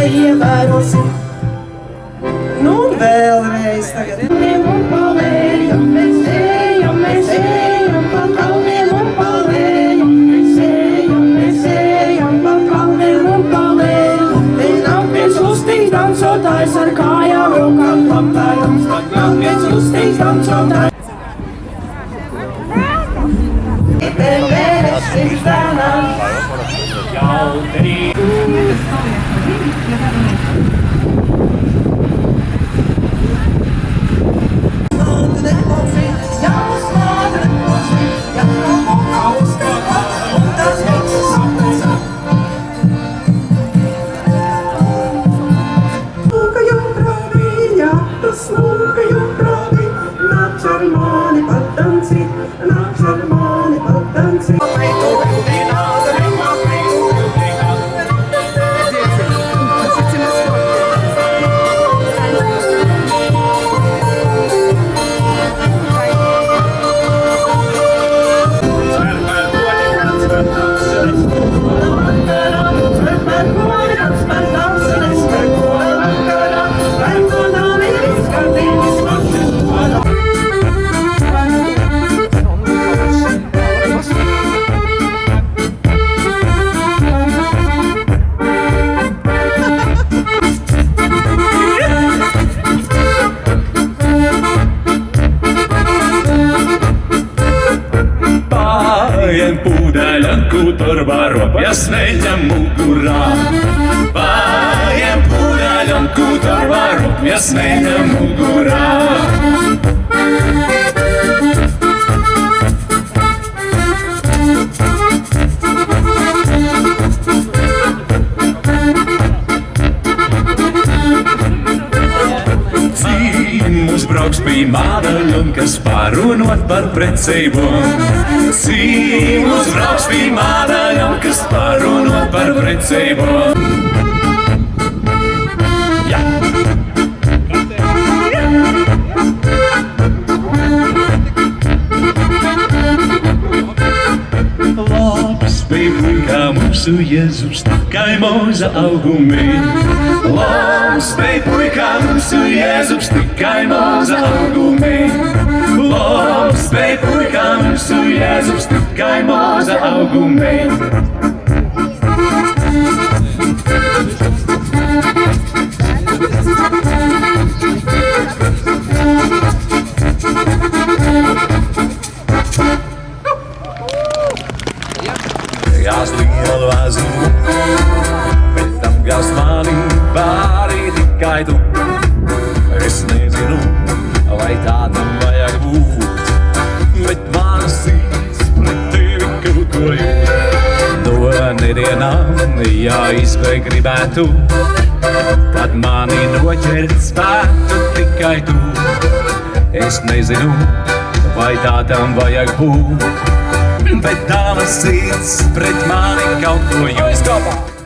ievērosi. Nu, vēlreiz tagad. Un palējam, mēs ejam pa kalniem un palējam. Mēs ejam pa kalniem un palējam. Te nav viens lustīgs dancotājs ar kājām rokām klapējams. Nav viens lustīgs dancotājs. Tur varopjas veļam mugurā. Paiem pūdeļam, kur varopjas veļam mugurā. Cīmus brauks pie mādaļum, kas pārunot par precībom. Cīmus brauks pie mādaļum, kas pārunot par precībom. Ja. Labs bija puikā mūsu Jēzus, tikai mūza augumī. Labs bija puikā mūsu Jēzus, tikai mūza augumī. Labs bija puikā mūsu Jēzus, tikai mūza augumī. Gāz lielu aziņu, bet tam gāz mani pārī tikai tu. Es nezinu, vai tādam vajag būt, bet manas sirds pret tevi kaut ko jūt. No nedienām, ja izbēg gribētu, tad mani noķert spētu tikai tu. Es nezinu, vai tādam vajag būt, bet tavas sirds pret mani kaut ko jūt.